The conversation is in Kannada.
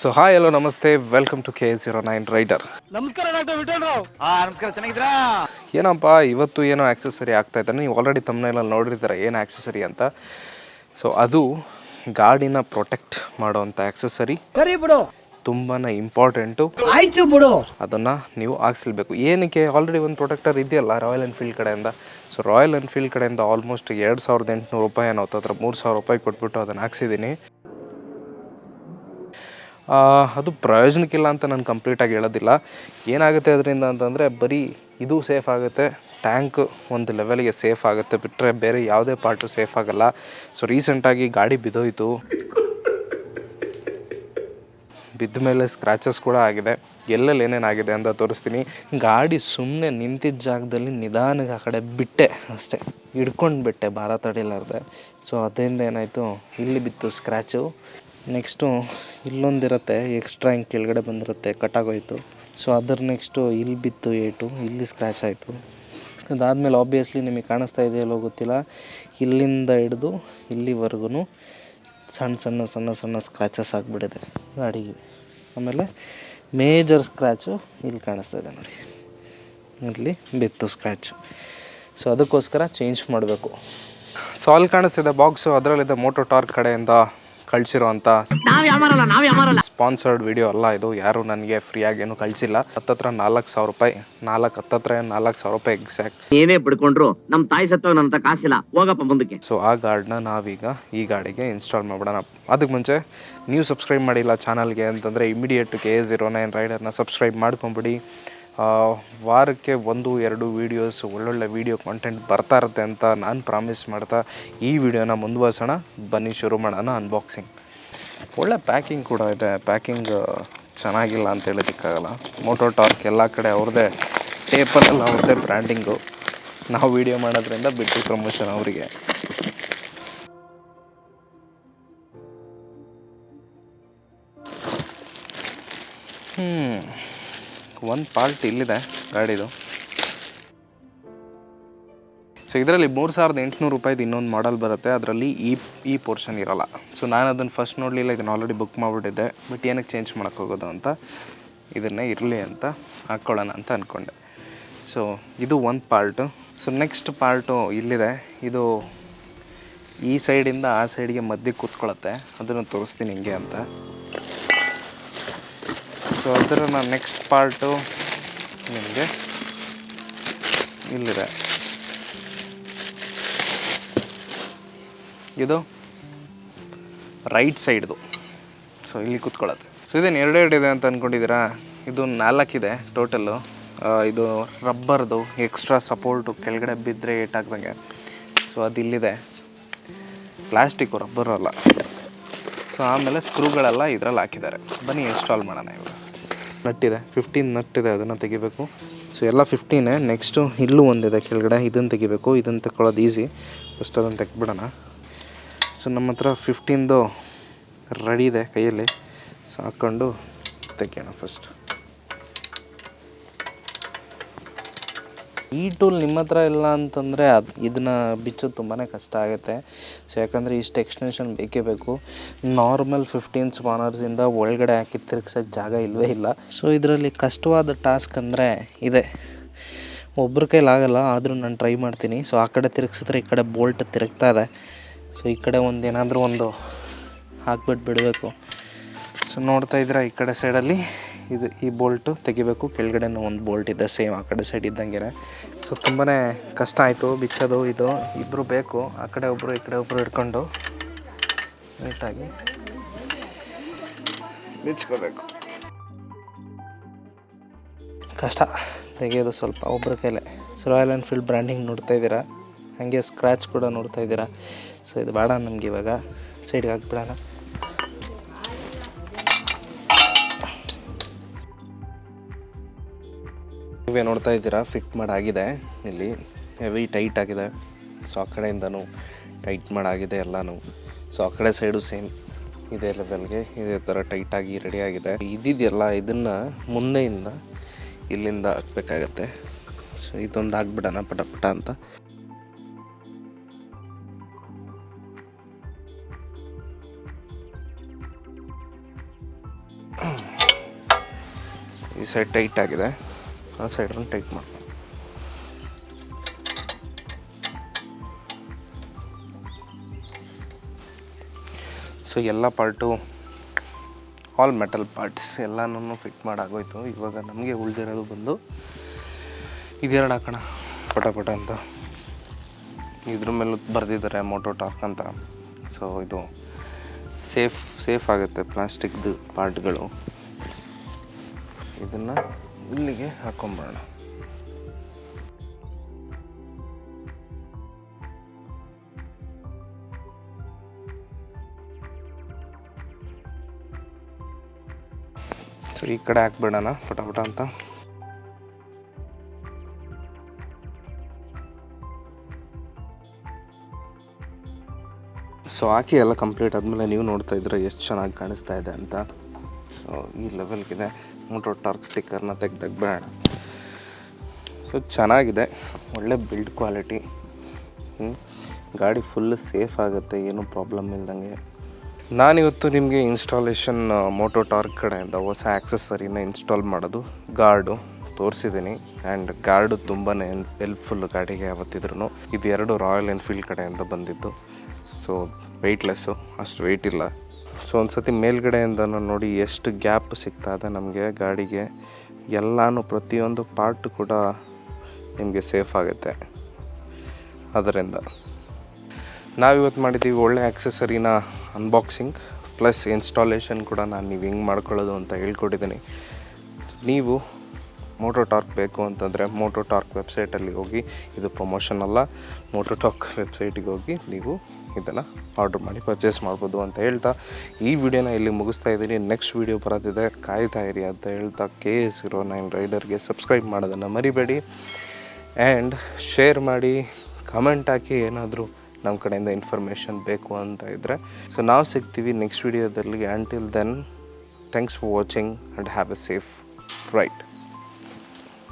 ಸೊ ಹಾಯ್ ಹಲೋ ನಮಸ್ತೆ ವೆಲ್ಕಮ್ ಟು KS09 ರೈಡರ್. ನಮಸ್ಕಾರ ಡಾಕ್ಟರ್ ವಿಠಲ್ ರಾವ್. ನಮಸ್ಕಾರ, ಚೆನ್ನಾಗಿದ್ದೀರಾ? ಏನಪ್ಪ ಇವತ್ತು ಏನೋ ಆಕ್ಸೆಸರಿ ಆಗ್ತಾ ಇದ್ದಾನೆ. ನೀವು ಆಲ್ರೆಡಿ ತಮ್ಮನೇಲಿ ನೋಡಿರ್ತಾರೆ ಏನು ಆಕ್ಸೆಸರಿ ಅಂತ. ಸೊ ಅದು ಗಾಡಿನ ಪ್ರೊಟೆಕ್ಟ್ ಮಾಡೋವಂಥ ಆಕ್ಸೆಸರಿ. ಸರಿ ಬಿಡು, ತುಂಬಾ ಇಂಪಾರ್ಟೆಂಟು. ಆಯ್ತು ಬಿಡು, ಅದನ್ನು ನೀವು ಹಾಕ್ಸ್ಲೇಬೇಕು. ಏನಕ್ಕೆ, ಆಲ್ರೆಡಿ ಒಂದು ಪ್ರೊಟೆಕ್ಟರ್ ಇದೆಯಲ್ಲ ರಾಯಲ್ ಎನ್ಫೀಲ್ಡ್ ಕಡೆಯಿಂದ. ಸೊ ರಾಯಲ್ ಎನ್ಫೀಲ್ಡ್ ಕಡೆಯಿಂದ ಆಲ್ಮೋಸ್ಟ್ 2800 ರೂಪಾಯಿ ಅನ್ನೋ ಹತ್ರ 3000 ರೂಪಾಯಿ ಕೊಟ್ಬಿಟ್ಟು ಅದನ್ನು ಹಾಕ್ಸಿದ್ದೀನಿ. ಅದು ಪ್ರಯೋಜನಕ್ಕಿಲ್ಲ ಅಂತ ನಾನು ಕಂಪ್ಲೀಟಾಗಿ ಹೇಳೋದಿಲ್ಲ. ಏನಾಗುತ್ತೆ ಅದರಿಂದ ಅಂತಂದರೆ ಬರೀ ಇದು ಸೇಫ್ ಆಗುತ್ತೆ, ಟ್ಯಾಂಕ್ ಒಂದು ಲೆವೆಲ್ಗೆ ಸೇಫ್ ಆಗುತ್ತೆ, ಬಿಟ್ಟರೆ ಬೇರೆ ಯಾವುದೇ ಪಾರ್ಟು ಸೇಫ್ ಆಗೋಲ್ಲ. ಸೊ ರೀಸೆಂಟಾಗಿ ಗಾಡಿ ಬಿದ್ದೋಯ್ತು, ಬಿದ್ದ ಮೇಲೆ ಸ್ಕ್ರ್ಯಾಚಸ್ ಕೂಡ ಆಗಿದೆ. ಎಲ್ಲೆಲ್ಲಿ ಏನೇನಾಗಿದೆ ಅಂತ ತೋರಿಸ್ತೀನಿ. ಗಾಡಿ ಸುಮ್ಮನೆ ನಿಂತಿದ್ದ ಜಾಗದಲ್ಲಿ ನಿಧಾನಕ್ಕೆ ಆ ಕಡೆ ಬಿಟ್ಟೆ ಅಷ್ಟೇ, ಹಿಡ್ಕೊಂಡು ಬಿಟ್ಟೆ ಭಾರ ತಡಿಲಾರ್ದೆ. ಸೊ ಅದರಿಂದ ಏನಾಯಿತು, ಇಲ್ಲಿ ಬಿತ್ತು ಸ್ಕ್ರ್ಯಾಚು. ನೆಕ್ಸ್ಟು ಇಲ್ಲೊಂದಿರುತ್ತೆ ಎಕ್ಸ್ಟ್ರಾ, ಹಿಂಗೆ ಕೆಳಗಡೆ ಬಂದಿರುತ್ತೆ, ಕಟ್ಟಾಗೋಯ್ತು. ಸೊ ಅದರ ನೆಕ್ಸ್ಟು ಇಲ್ಲಿ ಬಿತ್ತು ಏಟು, ಇಲ್ಲಿ ಸ್ಕ್ರ್ಯಾಚ್ ಆಯಿತು. ಅದಾದಮೇಲೆ ಆಬ್ವಿಯಸ್ಲಿ ನಿಮಗೆ ಕಾಣಿಸ್ತಾ ಇದೆಯಲ್ಲೋ ಗೊತ್ತಿಲ್ಲ, ಇಲ್ಲಿಂದ ಹಿಡಿದು ಇಲ್ಲಿವರೆಗೂ ಸಣ್ಣ ಸಣ್ಣ ಸಣ್ಣ ಸಣ್ಣ ಸ್ಕ್ರ್ಯಾಚಸ್ ಆಗಿಬಿಟ್ಟಿದೆ ಗಾಡಿಗೆ. ಆಮೇಲೆ ಮೇಜರ್ ಸ್ಕ್ರ್ಯಾಚು ಇಲ್ಲಿ ಕಾಣಿಸ್ತಾ ಇದೆ ನೋಡಿ, ಇಲ್ಲಿ ಬಿತ್ತು ಸ್ಕ್ರ್ಯಾಚು. ಸೊ ಅದಕ್ಕೋಸ್ಕರ ಚೇಂಜ್ ಮಾಡಬೇಕು. ಸೊ ಅಲ್ಲಿ ಕಾಣಿಸ್ತಿದೆ ಬಾಕ್ಸು, ಅದರಲ್ಲಿದೆ ಮೋಟೋ ಟಾರ್ಕ್ ಕಡೆಯಿಂದ ಕಳಿಸಿರೋ ಅಂಥ ಸ್ಪಾನ್ಸರ್ಡ್ ವಿಡಿಯೋ ಅಲ್ಲ ಇದು. ಯಾರು ನನಗೆ ಫ್ರೀಯಾಗಿ ಏನು ಕಳಿಸಿಲ್ಲ. ಹತ್ತತ್ರ 4000 ರೂಪಾಯಿ, 4000 ರೂಪಾಯಿ ಎಕ್ಸಾಕ್ಟ್. ಏನೇ ಬಿಡ್ಕೊಂಡ್ರು ನಮ್ಮ ತಾಯಿ ಸತ್ವ ನನ್ನ ಕಾಸಿಲ್ಲ, ಹೋಗಪ್ಪ ಮುಂದಕ್ಕೆ. ಸೊ ಆ ಗಾರ್ಡ್ನ ನಾವೀಗ ಈ ಗಾಡಿಗೆ ಇನ್ಸ್ಟಾಲ್ ಮಾಡ್ಬಿಡೋಣ. ಅದಕ್ಕೆ ಮುಂಚೆ ನೀವು ಸಬ್ಸ್ಕ್ರೈಬ್ ಮಾಡಿಲ್ಲ ಚಾನಲ್ಗೆ ಅಂತಂದರೆ ಇಮಿಡಿಯೇಟ್ KS09 ರೈಡರ್ನ ಸಬ್ಸ್ಕ್ರೈಬ್ ಮಾಡ್ಕೊಂಬಿಡಿ. ವಾರಕ್ಕೆ 1-2 ವೀಡಿಯೋಸ್, ಒಳ್ಳೊಳ್ಳೆ ವೀಡಿಯೋ ಕಾಂಟೆಂಟ್ ಬರ್ತಾ ಇರುತ್ತೆ ಅಂತ ನಾನು ಪ್ರಾಮಿಸ್ ಮಾಡ್ತಾ ಈ ವಿಡಿಯೋನ ಮುಂದುವರ್ಸೋಣ. ಬನ್ನಿ ಶುರು ಮಾಡೋಣ ಅನ್ಬಾಕ್ಸಿಂಗ್. ಒಳ್ಳೆ ಪ್ಯಾಕಿಂಗ್ ಕೂಡ ಇದೆ. ಪ್ಯಾಕಿಂಗ್ ಚೆನ್ನಾಗಿಲ್ಲ ಅಂತ ಹೇಳೋದಕ್ಕಾಗಲ್ಲ. ಮೋಟೋ ಟಾರ್ಕ್ ಎಲ್ಲ ಕಡೆ ಅವ್ರದ್ದೇ ಟೇಪಲ್ಲೆಲ್ಲ ಅವ್ರದ್ದೇ ಬ್ರ್ಯಾಂಡಿಂಗು. ನಾವು ವೀಡಿಯೋ ಮಾಡೋದ್ರಿಂದ ಬಿಟ್ಟು ಪ್ರಮೋಷನ್ ಅವರಿಗೆ. ಒಂದು ಪಾರ್ಟ್ ಇಲ್ಲಿದೆ ಗಾಡಿದು. ಸೊ ಇದರಲ್ಲಿ 3800 ರೂಪಾಯಿದು ಇನ್ನೊಂದು ಮಾಡಲ್ ಬರುತ್ತೆ, ಅದರಲ್ಲಿ ಈ ಪೋರ್ಷನ್ ಇರೋಲ್ಲ. ಸೊ ನಾನು ಅದನ್ನು ಫಸ್ಟ್ ನೋಡಲಿಲ್ಲ, ಇದನ್ನು ಆಲ್ರೆಡಿ ಬುಕ್ ಮಾಡಿಬಿಟ್ಟಿದ್ದೆ. ಬಟ್ ಏನಕ್ಕೆ ಚೇಂಜ್ ಮಾಡೋಕ್ಕೋಗೋದು ಅಂತ ಇದನ್ನೇ ಇರಲಿ ಅಂತ ಹಾಕ್ಕೊಳ್ಳೋಣ ಅಂತ ಅಂದ್ಕೊಂಡೆ. ಸೊ ಇದು ಒಂದು ಪಾರ್ಟು. ಸೊ ನೆಕ್ಸ್ಟ್ ಪಾರ್ಟು ಇಲ್ಲಿದೆ. ಇದು ಈ ಸೈಡಿಂದ ಆ ಸೈಡ್ಗೆ ಮಧ್ಯೆ ಕೂತ್ಕೊಳ್ಳುತ್ತೆ, ಅದನ್ನು ತೋರಿಸ್ತೀನಿ ಹಿಂಗೆ ಅಂತ. ಸೊ ಅದರ ನೆಕ್ಸ್ಟ್ ಪಾರ್ಟು ನಿಮಗೆ ಇಲ್ಲಿದೆ. ಇದು ರೈಟ್ ಸೈಡ್ದು. ಸೊ ಇಲ್ಲಿ ಕೂತ್ಕೊಳ್ಳುತ್ತೆ. ಸೊ ಇದೇನು ಎರಡೆರಡು ಇದೆ ಅಂತ ಅಂದ್ಕೊಂಡಿದ್ದೀರಾ? ಇದು 4 ಇದೆ ಟೋಟಲ್ಲು. ಇದು ರಬ್ಬರ್ದು ಎಕ್ಸ್ಟ್ರಾ ಸಪೋರ್ಟು, ಕೆಳಗಡೆ ಬಿದ್ದರೆ ಏಟಾಗ್ದಂಗೆ. ಸೊ ಅದು ಇಲ್ಲಿದೆ, ಪ್ಲಾಸ್ಟಿಕ್ಕು, ರಬ್ಬರು ಅಲ್ಲ. ಸೊ ಆಮೇಲೆ ಸ್ಕ್ರೂಗಳೆಲ್ಲ ಇದರಲ್ಲಿ ಹಾಕಿದ್ದಾರೆ. ಬನ್ನಿ ಇನ್ಸ್ಟಾಲ್ ಮಾಡೋಣ. ಇವಾಗ ನಟ್ಟಿದೆ, 15 ನಟ್ಟಿದೆ, ಅದನ್ನು ತೆಗಿಬೇಕು. ಸೊ ಎಲ್ಲ 15. ನೆಕ್ಸ್ಟು ಇಲ್ಲೂ ಒಂದಿದೆ ಕೆಳಗಡೆ, ಇದನ್ನು ತೆಗಿಬೇಕು. ಇದನ್ನು ತಗೊಳ್ಳೋದು ಈಸಿ. ಫಸ್ಟ್ ಅದನ್ನು ತೆಗ್ಬಿಡೋಣ. ಸೊ ನಮ್ಮ ಹತ್ರ 15ದು ರೆಡಿ ಇದೆ ಕೈಯಲ್ಲಿ. ಸೊ ಹಾಕ್ಕೊಂಡು ತೆಗಿಯೋಣ ಫಸ್ಟ್. ಈ ಟೂಲ್ ನಿಮ್ಮ ಹತ್ರ ಇಲ್ಲ ಅಂತಂದರೆ ಇದನ್ನು ಬಿಚ್ಚೋದು ತುಂಬಾ ಕಷ್ಟ ಆಗುತ್ತೆ. ಸೊ ಯಾಕಂದರೆ ಇಷ್ಟು ಎಕ್ಸ್ಟೆನ್ಷನ್ ಬೇಕೇ ಬೇಕು. ನಾರ್ಮಲ್ 15 ಸ್ಪಾನರ್ಸಿಂದ ಒಳಗಡೆ ಹಾಕಿ ತಿರುಗ್ಸೋಕ್ಕೆ ಜಾಗ ಇಲ್ಲವೇ ಇಲ್ಲ. ಸೊ ಇದರಲ್ಲಿ ಕಷ್ಟವಾದ ಟಾಸ್ಕ್ ಅಂದರೆ ಇದೆ, ಒಬ್ಬರ ಕೈಲಾಗಲ್ಲ, ಆದರೂ ನಾನು ಟ್ರೈ ಮಾಡ್ತೀನಿ. ಸೊ ಆ ಕಡೆ ತಿರುಗಿಸಿದ್ರೆ ಈ ಕಡೆ ಬೋಲ್ಟ್ ತಿರುಗ್ತಾ ಇದೆ. ಸೊ ಈ ಕಡೆ ಏನಾದರೂ ಒಂದು ಹಾಕ್ಬಿಟ್ಟು ಬಿಡಬೇಕು. ಸೊ ನೋಡ್ತಾ ಇದ್ದೀರಾ, ಈ ಕಡೆ ಸೈಡಲ್ಲಿ ಈ ಬೋಲ್ಟು ತೆಗಿಬೇಕು. ಕೆಳಗಡೆನೂ ಒಂದು ಬೋಲ್ಟ್ ಇದೆ ಸೇಮ್ ಆ ಕಡೆ ಸೈಡ್ ಇದ್ದಂಗೆ. ಸೊ ತುಂಬಾ ಕಷ್ಟ ಆಯಿತು ಬಿಚ್ಚೋದು. ಇದು ಇಬ್ಬರು ಬೇಕು, ಆ ಕಡೆ ಒಬ್ಬರು ಈ ಕಡೆ ಒಬ್ಬರು ಹಿಡ್ಕೊಂಡು ನೀಟಾಗಿ ಬಿಚ್ಕೋಬೇಕು. ಕಷ್ಟ ತೆಗೆಯೋದು ಸ್ವಲ್ಪ ಒಬ್ಬರ ಕೈಲೇ. ಸೊ ರಾಯಲ್ ಎನ್ಫೀಲ್ಡ್ ಬ್ರ್ಯಾಂಡಿಂಗ್ ನೋಡ್ತಾ ಇದ್ದೀರಾ, ಹಾಗೆ ಸ್ಕ್ರ್ಯಾಚ್ ಕೂಡ ನೋಡ್ತಾ ಇದ್ದೀರಾ. ಸೊ ಇದು ಬೇಡ ನಮಗೆ, ಇವಾಗ ಸೈಡ್ಗೆ ಹಾಕ್ಬಿಡೋಣ. ನೀವೇ ನೋಡ್ತಾ ಇದ್ದೀರಾ, ಫಿಟ್ ಮಾಡಾಗಿದೆ. ಇಲ್ಲಿ ಹೆವಿ ಟೈಟ್ ಆಗಿದೆ. ಸೊ ಆ ಕಡೆಯಿಂದನೂ ಟೈಟ್ ಮಾಡಾಗಿದೆ ಎಲ್ಲನೂ. ಸೊ ಆ ಕಡೆ ಸೈಡು ಸೇಮ್ ಇದೇ ಲೆವೆಲ್ಗೆ ಇದೇ ಥರ ಟೈಟಾಗಿ ರೆಡಿಯಾಗಿದೆ. ಇದಿದೆಯಲ್ಲ, ಇದನ್ನು ಮುಂದೆಯಿಂದ ಇಲ್ಲಿಂದ ಹಾಕಬೇಕಾಗತ್ತೆ. ಸೊ ಇದೊಂದು ಹಾಕ್ಬಿಡೋಣ ಪಟ ಪಟ ಅಂತ. ಈ ಸೈಡ್ ಟೈಟ್ ಆಗಿದೆ, ಆ ಸೈಡ್ ಒಂದು ಟೈಟ್ ಮಾಡಿ. ಸೊ ಎಲ್ಲ ಪಾರ್ಟು ಆಲ್ ಮೆಟಲ್ ಪಾರ್ಟ್ಸ್ ಎಲ್ಲನೂ ಫಿಟ್ ಮಾಡಾಗೋಯ್ತು. ಇವಾಗ ನಮಗೆ ಉಳಿದಿರೋದು ಬಂದು ಇದೆರಡು ಹಾಕೋಣ ಪಟ ಅಂತ. ಇದ್ರ ಮೇಲೂ ಬರೆದಿದ್ದಾರೆ ಮೋಟೋ ಟಾರ್ಕ್ ಅಂತ. ಸೊ ಇದು ಸೇಫ್ ಆಗುತ್ತೆ ಪ್ಲಾಸ್ಟಿಕ್ದು ಪಾರ್ಟ್ಗಳು. ಇದನ್ನು ಇಲ್ಲಿಗೆ ಹಾಕೊಂಬರೋಣ. ಸೊ ಈ ಕಡೆ ಹಾಕ್ಬಿಡೋಣ ಪಟ ಅಂತ. ಸೊ ಹಾಕಿ ಎಲ್ಲ ಕಂಪ್ಲೀಟ್ ಆದಮೇಲೆ ನೀವು ನೋಡ್ತಾ ಇದ್ರೆ ಎಷ್ಟು ಚೆನ್ನಾಗಿ ಕಾಣಿಸ್ತಾ ಇದೆ ಅಂತ. ಸೊ ಈ ಲೆವೆಲ್ಗಿದೆ. ಮೋಟೋ ಟಾರ್ಕ್ ಸ್ಟಿಕ್ಕರ್ನ ತೆಗ್ದಾಕ್ಬೇಡ. ಸೊ ಚೆನ್ನಾಗಿದೆ, ಒಳ್ಳೆ ಬಿಲ್ಡ್ ಕ್ವಾಲಿಟಿ. ಗಾಡಿ ಫುಲ್ ಸೇಫ್ ಆಗುತ್ತೆ, ಏನೂ ಪ್ರಾಬ್ಲಮ್ ಇಲ್ದಂಗೆ. ನಾನಿವತ್ತು ನಿಮಗೆ ಇನ್ಸ್ಟಾಲೇಷನ್ ಮೋಟೋ ಟಾರ್ಕ್ ಕಡೆಯಿಂದ ಹೊಸ ಆ್ಯಕ್ಸೆಸರಿನ ಇನ್ಸ್ಟಾಲ್ ಮಾಡೋದು ಗಾರ್ಡು ತೋರಿಸಿದ್ದೀನಿ. ಆ್ಯಂಡ್ ಗಾರ್ಡು ತುಂಬಾ ಹೆಲ್ಪ್ಫುಲ್ಲು ಗಾಡಿಗೆ ಯಾವತ್ತಿದ್ರೂ. ಇದು 2 ರಾಯಲ್ ಎನ್ಫೀಲ್ಡ್ ಕಡೆಯಿಂದ ಬಂದಿದ್ದು. ಸೊ ವೆಯ್ಟ್ಲೆಸ್ಸು, ಅಷ್ಟು ವೆಯ್ಟ್ ಇಲ್ಲ. ಸೊ ಒಂದು ಸತಿ ಮೇಲ್ಗಡೆಯಿಂದನೂ ನೋಡಿ ಎಷ್ಟು ಗ್ಯಾಪ್ ಸಿಗ್ತಾ ಇದೆ ನಮಗೆ ಗಾಡಿಗೆ. ಎಲ್ಲನೂ ಪ್ರತಿಯೊಂದು ಪಾರ್ಟ್ ಕೂಡ ನಿಮಗೆ ಸೇಫ್ ಆಗುತ್ತೆ. ಅದರಿಂದ ನಾವಿವತ್ತು ಮಾಡಿದ್ದೀವಿ ಒಳ್ಳೆ ಆ್ಯಕ್ಸೆಸರಿನ ಅನ್ಬಾಕ್ಸಿಂಗ್ ಪ್ಲಸ್ ಇನ್ಸ್ಟಾಲೇಷನ್ ಕೂಡ ನಾನು ನೀವು ಹೆಂಗೆ ಮಾಡ್ಕೊಳ್ಳೋದು ಅಂತ ಹೇಳ್ಕೊಟ್ಟಿದ್ದೀನಿ. ನೀವು ಮೋಟೋ ಟಾರ್ಕ್ ಬೇಕು ಅಂತಂದರೆ ಮೋಟೋ ಟಾರ್ಕ್ ವೆಬ್ಸೈಟಲ್ಲಿ ಹೋಗಿ, ಇದು ಪ್ರಮೋಷನ್ ಅಲ್ಲ, ಮೋಟೋ ಟಾರ್ಕ್ ವೆಬ್ಸೈಟಿಗೆ ಹೋಗಿ ನೀವು ಇದನ್ನು ಆರ್ಡ್ರ್ ಮಾಡಿ ಪರ್ಚೇಸ್ ಮಾಡ್ಬೋದು ಅಂತ ಹೇಳ್ತಾ ಈ ವಿಡಿಯೋನ ಇಲ್ಲಿ ಮುಗಿಸ್ತಾ ಇದ್ದೀನಿ. ನೆಕ್ಸ್ಟ್ ವಿಡಿಯೋ ಬರೋದಿದೆ, ಕಾಯ್ತಾ ಇರಿ ಅಂತ ಹೇಳ್ತಾ KS09 ರೈಡರ್ಗೆ ಸಬ್ಸ್ಕ್ರೈಬ್ ಮಾಡೋದನ್ನು ಮರಿಬೇಡಿ. ಆ್ಯಂಡ್ ಶೇರ್ ಮಾಡಿ, ಕಮೆಂಟ್ ಹಾಕಿ ಏನಾದರೂ ನಮ್ಮ ಕಡೆಯಿಂದ ಇನ್ಫಾರ್ಮೇಷನ್ ಬೇಕು ಅಂತ ಇದ್ದರೆ. ಸೊ ನಾವು ಸಿಗ್ತೀವಿ ನೆಕ್ಸ್ಟ್ ವಿಡಿಯೋದಲ್ಲಿ. Until then thanks for watching and have a safe ride.